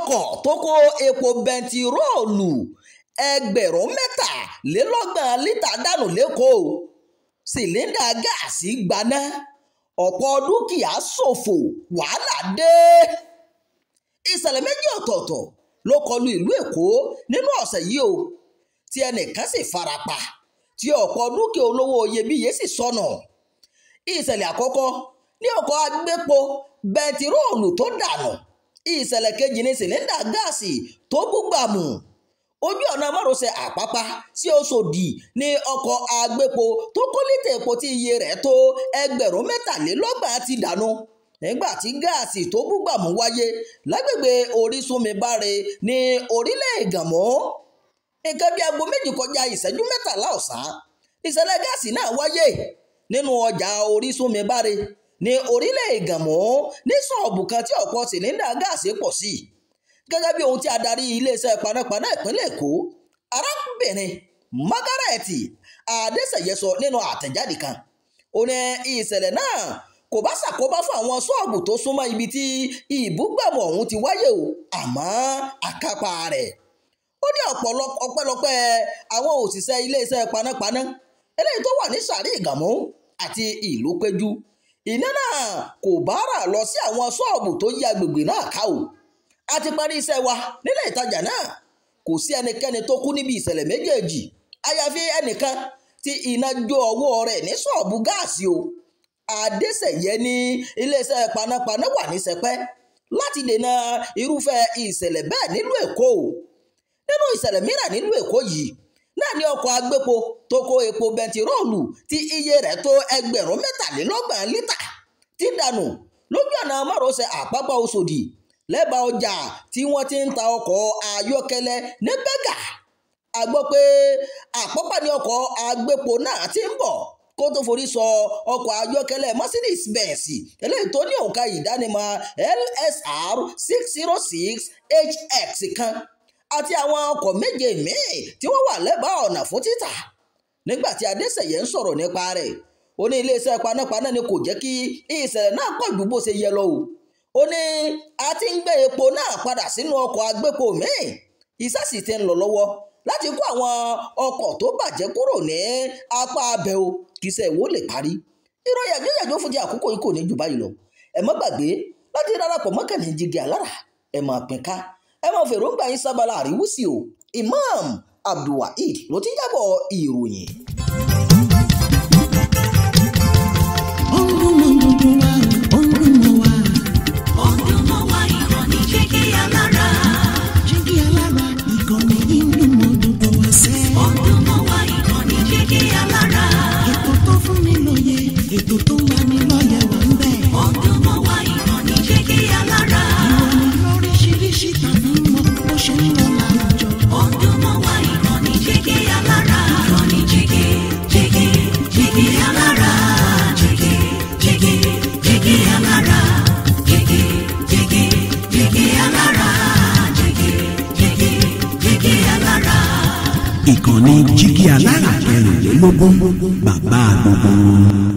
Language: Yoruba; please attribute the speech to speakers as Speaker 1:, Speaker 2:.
Speaker 1: ọkọ̀ tó kó epo bẹntiróòlù 23,000 lítà dànù lẹ́kọ̀ọ́. Sìlíndà gáàsì gbaná, ọ̀pọ̀ dúkìá ṣòfò, wàhálà dé. Ìṣẹ̀lẹ̀ méjì ọ̀tọ̀ọ̀tọ̀ ló kọlu ìlú Èkó nínú ọ̀sẹ̀ yìí o, tí ẹnìkan sì farapa, tí ọ̀pọ̀ dúkìá olówó iyebíye sì sọnù. Ìṣẹ̀lẹ̀ àkọ́kọ́ ní ọkọ̀ agbépo bẹntiróòlù tó dànù. Ìṣẹ̀lẹ̀ kejì ní sìlíndà gáàsì tó búgbàmù. Ojú ọ̀nà márosẹ̀ Àpápá sí Òṣòdì ní ọkọ̀ agbépo tó kó lítà epo tí iye rẹ̀ tó 23,000 ti dànù nígbà tí gáàsì tó búgbàmù wáyé lágbègbè Orísunmibáre ní orílẹ̀ Ìgànmọ́. Nǹkan bí aago 2 kọjá ìṣẹ́jú 13 ọ̀sán ìṣẹ̀lẹ̀ gáàsì náà wáyé nínú ọjà Orísunmibáre ní orílẹ̀ Ìgànmọ́ ní ṣọ́ọ̀bù kan tí ọ̀pọ̀ sìlíndà gáàsì pọ̀ sí. Gẹ́gẹ́ bí ohun tí adarí iléeṣẹ́ panápaná ìpínlẹ̀ Èkó arábìnrin Margaret Adésẹ̀yẹ sọ nínú àtẹ̀jáde kan. Ó ní ìṣẹ̀lẹ̀ náà kò bá ṣàkóbá fún àwọn ṣọ́ọ̀bù tó súnmọ́ ibi tí ìbúgbàmù ọ̀hún ti wáyé o, àmọ́ àkápá rẹ̀. Ó ní ọpẹ́lọpẹ́ àwọn òṣìṣẹ́ iléeṣẹ́ panápaná eléyìí tó wà ní Sàárì Ìgànmọ́ àti ìlú Péjú. Iná náà kò bára lọ sí àwọn ṣọ́ọ̀bù tó yí agbègbè náà ká o. A ti parí iṣẹ́ wa nílé ìtajà náà. Kò sí ẹnikẹ́ni tó kú níbi ìṣẹ̀lẹ̀ méjèèjì àyàfi ẹnìkan tí iná jó ọwọ́ rẹ̀ ní ṣọ́ọ̀bù gáàsì o. Adésẹ̀yẹ ní iléeṣẹ́ panápaná wà ní sẹpẹ́ láti dènà irúfẹ́ ìṣẹ̀lẹ̀ bẹ́ẹ̀ nílùú Èkó. Nínú ìṣẹ̀lẹ̀ mìíràn nílùú Èkó yìí náà ní ọkọ̀ agbépo tó kó epo bẹntiróòlù tí iye rẹ̀ tó 23,000 lítà ti dànù lójú ọ̀nà márosẹ̀ Àpápá Òṣòdì lẹ́bàá ọjà tí wọ́n ti ń ta ọkọ̀ ayọ́kẹ́lẹ́ ní Bẹ́gà. A gbọ́ pé Àpápá ní ọkọ̀ agbépo náà ti ń bọ̀ kó tó forí sọ ọkọ̀ ayọ́kẹ́lẹ́ Mercedes Benz eléyìí tó ní òǹkà ìdánimọ̀ LSR 606HX kan àti àwọn ọkọ̀ méje míì tí wọ́n wà lẹ́bàá ọ̀nà fún títà. Nígbà tí Adésẹ̀yẹ ń sọ̀rọ̀ nípa rẹ̀, ó ní iléeṣẹ́ panápaná ni kò jẹ́ kí ìṣẹ̀lẹ̀ náà pọ̀ ju bó ṣe yẹ lọ o. Ó ní a ti ń gbé epo náà padà sínú ọkọ̀ agbépo míì. Iṣẹ́ sì ti ń lọ lọ́wọ́ láti kó àwọn ọkọ̀ tó bàjẹ́ kúrò ní apá abẹ o, kí iṣẹ́ ìwó lè parí. Ìròyìn àjọyọ̀ fún ti àkókò yìí kò ní jù báyìí lọ. Ẹ má gbàgbé láti darapọ̀ mọ́ ìkànnì Jígí Alára. Ẹ máa pín ká, ẹ máa fèròǹgbà yín sábàlá àríwúsí o. Imam Abdulwaheed ló ti jábọ̀ ìròyìn.
Speaker 2: Ìkànnì Jígí Alára 16, bàbá gbogbo.